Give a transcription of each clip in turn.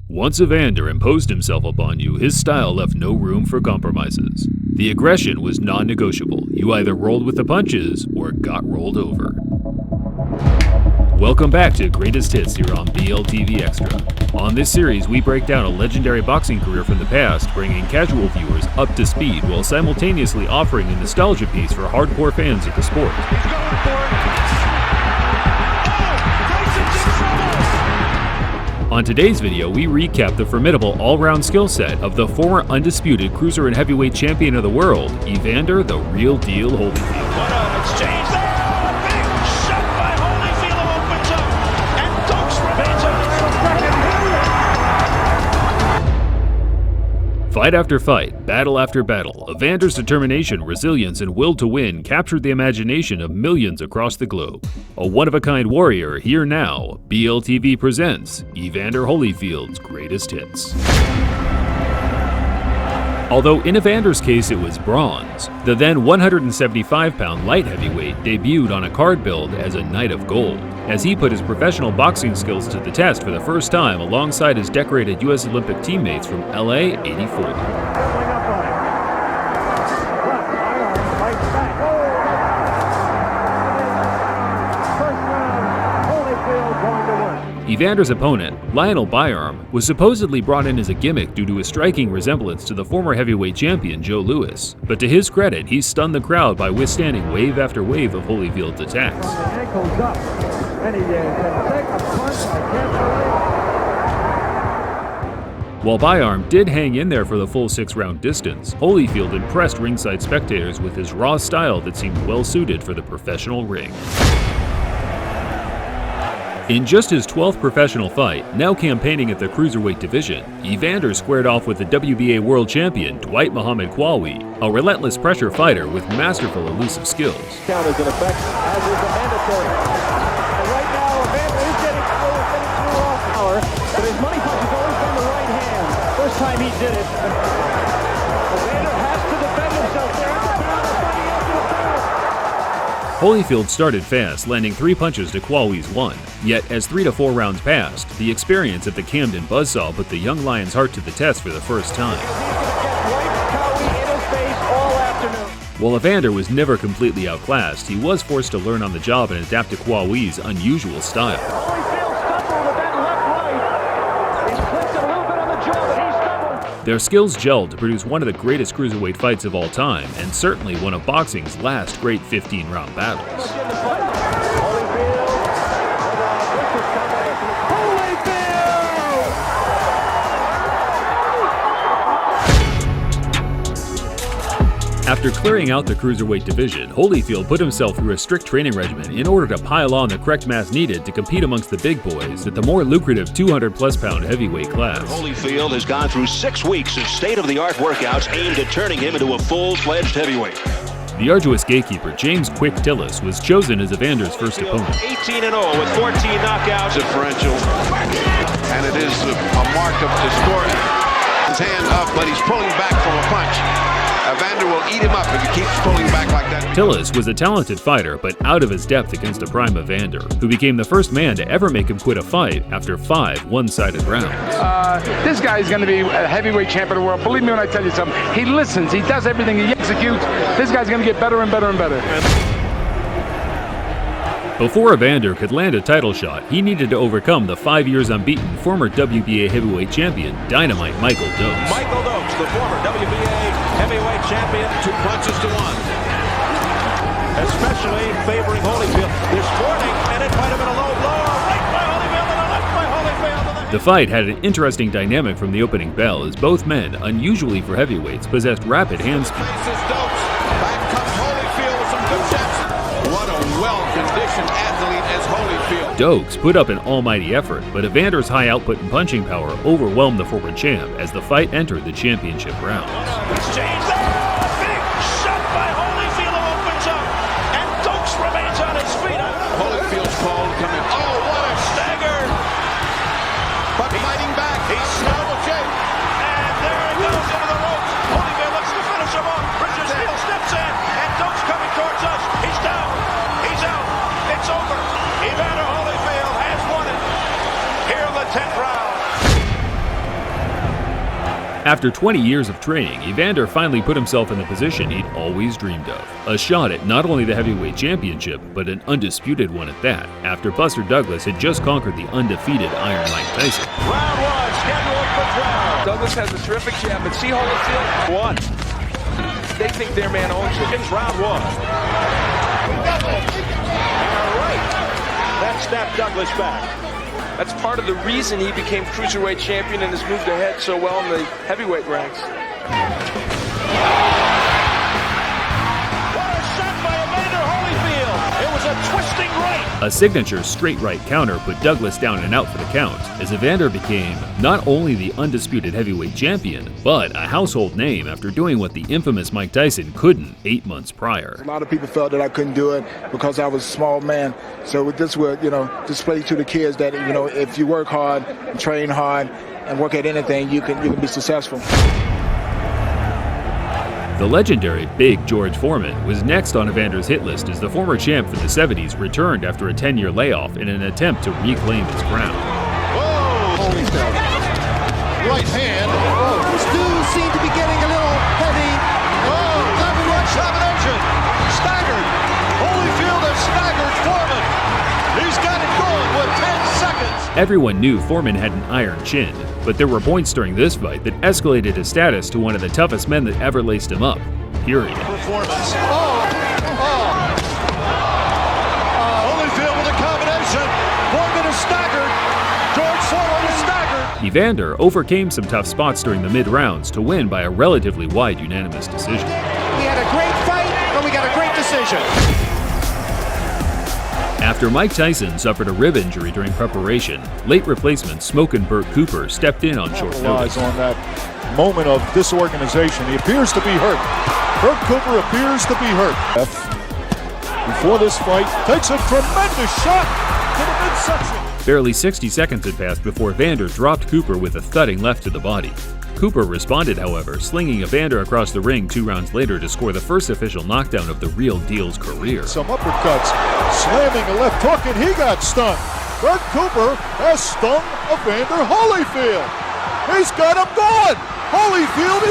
Once Evander imposed himself upon you, his style left no room for compromises. The aggression was non-negotiable. You either rolled with the punches or got rolled over. Welcome back to Greatest Hits here on BLTV Extra. On this series, we break down a legendary boxing career from the past, bringing casual viewers up to speed while simultaneously offering a nostalgia piece for hardcore fans of the sport. On today's video, we recap the formidable all-round skill set of the former undisputed cruiser and heavyweight champion of the world, Evander "The Real Deal" Holyfield. What an exchange there! A big shot by Holyfield who opens up, and Dokes remains on. Fight after fight, battle after battle, Evander's determination, resilience, and will to win captured the imagination of millions across the globe. A one-of-a-kind warrior here now, BLTV presents Evander Holyfield's Greatest Hits. Although in Evander's case it was bronze, the then 175-pound light heavyweight debuted on a card billed as a Knight of Gold, as he put his professional boxing skills to the test for the first time alongside his decorated U.S. Olympic teammates from LA '84. Evander's opponent, Lionel Byarm, was supposedly brought in as a gimmick due to his striking resemblance to the former heavyweight champion Joe Louis, but to his credit, he stunned the crowd by withstanding wave after wave of Holyfield's attacks. While Byarm did hang in there for the full 6-round distance, Holyfield impressed ringside spectators with his raw style that seemed well suited for the professional ring. In just his 12th professional fight, now campaigning at the cruiserweight division, Evander squared off with the WBA world champion Dwight Muhammad Qawi, a relentless pressure fighter with masterful elusive skills. Count is in effect, as is the mandatory. And right now, Evander is getting through off power, but his money punch has always been the right hand. First time he did it. Evander has to defend himself there. Holyfield started fast, landing 3 punches to Qawi's 1. Yet, as 3 to 4 rounds passed, the experience at the Camden Buzzsaw put the young lion's heart to the test for the first time. While Evander was never completely outclassed, he was forced to learn on the job and adapt to Qawi's unusual style. Their skills gelled to produce one of the greatest cruiserweight fights of all time, and certainly one of boxing's last great 15-round battles. After clearing out the cruiserweight division, Holyfield put himself through a strict training regimen in order to pile on the correct mass needed to compete amongst the big boys at the more lucrative 200-plus pound heavyweight class. Holyfield has gone through 6 weeks of state-of-the-art workouts aimed at turning him into a full-fledged heavyweight. The arduous gatekeeper, James "Quick" Tillis, was chosen as Evander's first opponent. 18-0 with 14 knockouts. Differential, and it is a mark of discord. His hand up, but he's pulling back from a punch. Evander will eat him up if he keeps pulling back like that. Tillis was a talented fighter, but out of his depth against a prime Evander, who became the first man to ever make him quit a fight after 5 one-sided rounds. This guy is going to be a heavyweight champion of the world. Believe me when I tell you something. He listens. He does everything. He executes. This guy's going to get better and better and better. Before Evander could land a title shot, he needed to overcome the 5 years unbeaten former WBA heavyweight champion, Dynamite Michael Dokes. Michael Dokes, the former WBA heavyweight champion, 2 punches to 1. Especially favoring Holyfield this morning, and it might have been a low blow. Right by Holyfield and a left by Holyfield. The fight had an interesting dynamic from the opening bell, as both men, unusually for heavyweights, possessed rapid hand speed. Back comes Holyfield with some good shots. What a well-conditioned athlete as Holyfield. Dokes put up an almighty effort, but Evander's high output and punching power overwhelmed the former champ as the fight entered the championship rounds. Exchange there! A big shot by Holyfield who opens up, and Dokes remains on his feet. Holyfield's call to come in. Oh, what a Stagger! but fighting back. He's snuggled shape, and there he goes into the ropes. Holyfield looks to finish him off. Richard Steele steps in, and Dokes coming towards us. He's down. He's out. It's over. Evander Holyfield has won it here in the 10th round. After 20 years of training, Evander finally put himself in the position he'd always dreamed of. A shot at not only the heavyweight championship, but an undisputed one at that, after Buster Douglas had just conquered the undefeated Iron Mike Tyson. Round one, scheduled for 12. Douglas has a terrific jab, but see Holyfield? One. They think their man owns it. It's round one. All right. That snapped Douglas back. That's part of the reason he became cruiserweight champion and has moved ahead so well in the heavyweight ranks. What a shot by Evander Holyfield. It was a twisting right. A signature straight right counter put Douglas down and out for the count, as Evander became not only the undisputed heavyweight champion, but a household name after doing what the infamous Mike Tyson couldn't 8 months prior. A lot of people felt that I couldn't do it because I was a small man. So this would, display to the kids that, if you work hard, train hard, and work at anything, you can be successful. The legendary Big George Foreman was next on Evander's hit list as the former champ from the 70s returned after a 10-year layoff in an attempt to reclaim his crown. Whoa! Holyfield. Right hand. These dudes seem to be getting a little heavy. Oh, left foot combination. Staggered. Holyfield has staggered Foreman. He's got it going with 10 seconds. Everyone knew Foreman had an iron chin, but there were points during this fight that escalated his status to one of the toughest men that ever laced him up. Period. Performance. Holyfield with a combination. Foreman is staggered. George Foreman is staggered. Evander overcame some tough spots during the mid-rounds to win by a relatively wide unanimous decision. We had a great fight, and we got a great decision. After Mike Tyson suffered a rib injury during preparation, late replacement Smokin' Burt Cooper stepped in on short notice. On that moment of disorganization, he appears to be hurt. Burt Cooper appears to be hurt. Before this fight, takes a tremendous shot to the midsection. Barely 60 seconds had passed before Evander dropped Cooper with a thudding left to the body. Cooper responded, however, slinging Evander across the ring 2 rounds later to score the first official knockdown of the Real Deal's career. Some uppercuts, slamming a left hook, and he got stunned. Burt Cooper has stung Evander Holyfield. He's got him going. Holyfield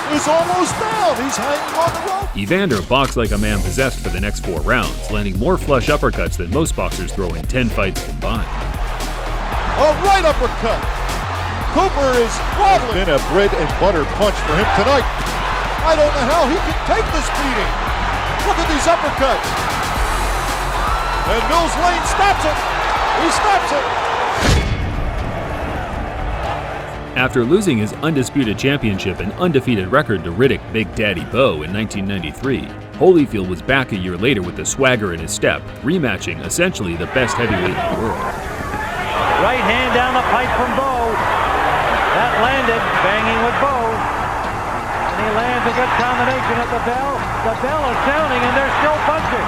is almost down. He's hanging on the rope. Evander boxed like a man possessed for the next 4 rounds, landing more flush uppercuts than most boxers throw in 10 fights combined. A right uppercut. Cooper is wobbling. Been a bread and butter punch for him tonight. I don't know how he can take this beating. Look at these uppercuts. And Mills Lane stops it. He stops it. After losing his undisputed championship and undefeated record to Riddick Big Daddy Bo in 1993, Holyfield was back a year later with the swagger in his step, rematching essentially the best heavyweight in the world. Right hand down the pipe from Bo. That landed, banging with Bo. And he lands a good combination at the bell. The bell is sounding and they're still punching.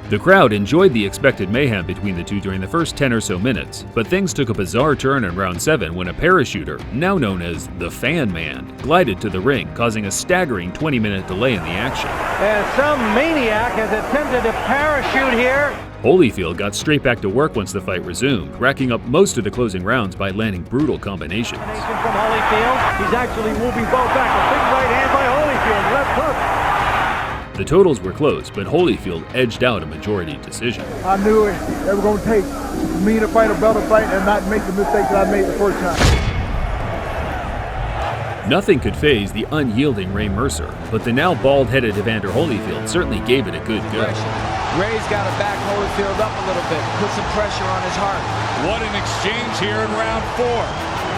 The crowd enjoyed the expected mayhem between the two during the first 10 or so minutes, but things took a bizarre turn in round 7 when a parachuter, now known as the Fan Man, glided to the ring, causing a staggering 20-minute delay in the action. And some maniac has attempted to parachute here. Holyfield got straight back to work once the fight resumed, racking up most of the closing rounds by landing brutal combinations. From Holyfield, he's actually moving Bo back. A big right hand by Holyfield, left hook. The totals were close, but Holyfield edged out a majority decision. I knew they were going to take me to fight a better fight and not make the mistake that I made the first time. Nothing could faze the unyielding Ray Mercer, but the now bald-headed Evander Holyfield certainly gave it a good go. Ray's got to back Holyfield up a little bit, put some pressure on his heart. What an exchange here in round 4.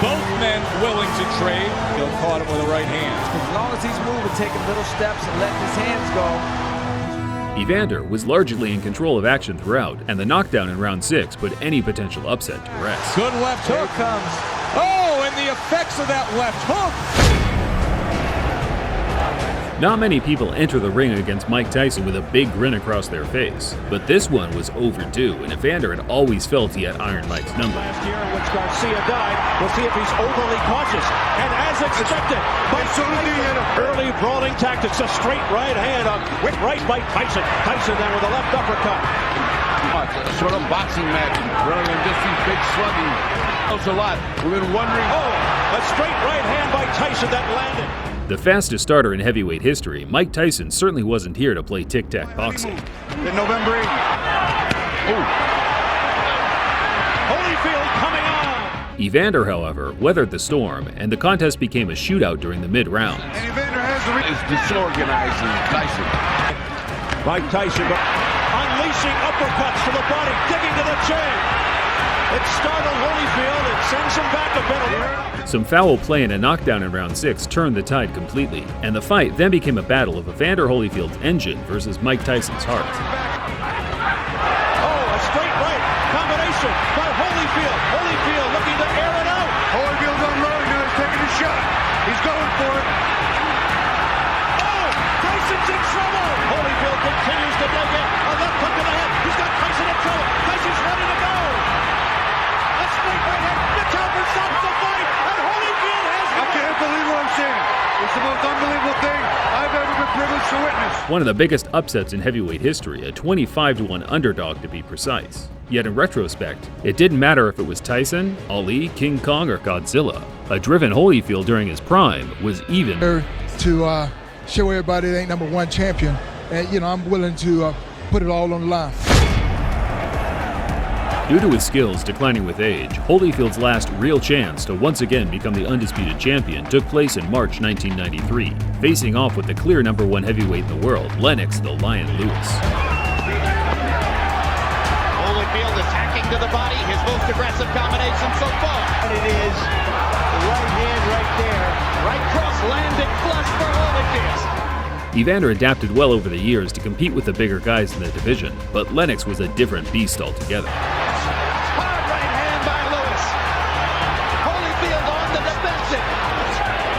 Both men willing to trade. He'll caught him with a right hand. As long as he's moving, taking little steps and letting his hands go. Evander was largely in control of action throughout, and the knockdown in round 6 put any potential upset to rest. Good left hook. Here comes. Oh, and the effects of that left hook. Not many people enter the ring against Mike Tyson with a big grin across their face, but this one was overdue, and Evander had always felt he had Iron Mike's number. Last year in which Garcia died, we'll see if he's overly cautious. And as expected, early brawling tactics, a straight right hand, a quick right by Tyson. Tyson then with a left uppercut. Sort of boxing match, rather than just these big slugging A lot. We've been wondering. Oh, a straight right hand by Tyson that landed. The fastest starter in heavyweight history, Mike Tyson certainly wasn't here to play tic-tac boxing. In November 8th. Oh. Holyfield coming on. Evander, however, weathered the storm, and the contest became a shootout during the mid-rounds. And Evander has is disorganizing Tyson. Mike Tyson unleashing uppercuts to the body, digging to the chin. It startled Holyfield and sends him back a bit. Some foul play and a knockdown in round 6 turned the tide completely, and the fight then became a battle of Evander Holyfield's engine versus Mike Tyson's heart. Oh, a straight right combination by Holyfield. Holyfield looking to air it out. Holyfield's unloading now. He's taking a shot. He's going for it. Oh, Tyson's in trouble. Holyfield continues to dig in. A left hook to the head. He's got Tyson in trouble. Tyson's ready to go. A straight right hand. The Talbot stops the fight, and Holyfield has won. I can't believe what I'm seeing. It's the most unbelievable thing I've ever been privileged to witness. One of the biggest upsets in heavyweight history, a 25-1 underdog to be precise. Yet in retrospect, it didn't matter if it was Tyson, Ali, King Kong, or Godzilla. A driven Holyfield during his prime was even to show everybody they ain't #1 champion, and I'm willing to put it all on the line. Due to his skills declining with age, Holyfield's last real chance to once again become the undisputed champion took place in March 1993, facing off with the clear #1 heavyweight in the world, Lennox the Lion Lewis. Holyfield attacking to the body, his most aggressive combination so far. And it is the right hand right there. Right cross landed flush for Holyfield. Evander adapted well over the years to compete with the bigger guys in the division, but Lennox was a different beast altogether. Hard right hand by Lewis. Holyfield on the defensive.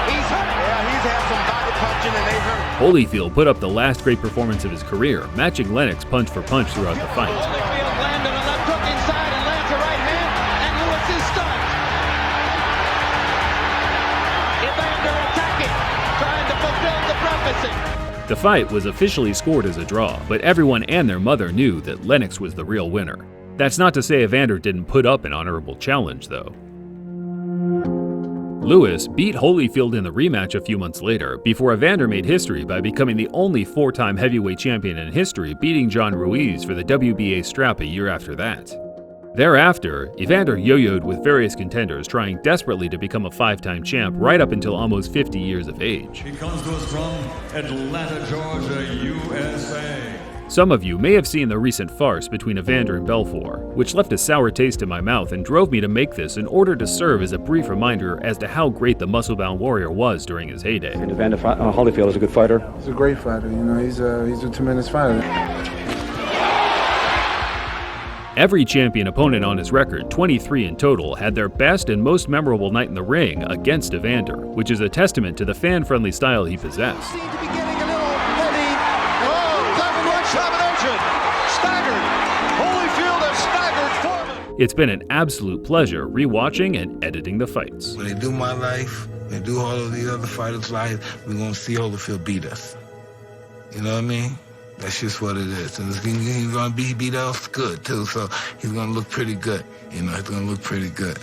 He's hurt. Yeah, he's had some body punching and they've hurt. Holyfield put up the last great performance of his career, matching Lennox punch for punch throughout the fight. Holyfield landed a left hook inside and lands a right hand, and Lewis is stunned. Evander attacking, trying to fulfill the prophecy. The fight was officially scored as a draw, but everyone and their mother knew that Lennox was the real winner. That's not to say Evander didn't put up an honorable challenge, though. Lewis beat Holyfield in the rematch a few months later, before Evander made history by becoming the only 4-time heavyweight champion in history, beating John Ruiz for the WBA strap a year after that. Thereafter, Evander yo-yoed with various contenders, trying desperately to become a 5-time champ right up until almost 50 years of age. He comes to us from Atlanta, Georgia, USA. Some of you may have seen the recent farce between Evander and Belfort, which left a sour taste in my mouth and drove me to make this in order to serve as a brief reminder as to how great the muscle-bound warrior was during his heyday. And Evander Holyfield is a good fighter. He's a great fighter. He's a tremendous fighter. Every champion opponent on his record, 23 in total, had their best and most memorable night in the ring against Evander, which is a testament to the fan-friendly style he possessed. Seemed to be getting a little heavy. Oh, double lunge combination. Staggered. Holyfield has staggered forward. It's been an absolute pleasure rewatching and editing the fights. When they do my life, when they do all of the other fighters' life, we're going to see Holyfield beat us. You know what I mean? That's just what it is. And he's going to be beat us good, too, so he's going to look pretty good. He's going to look pretty good.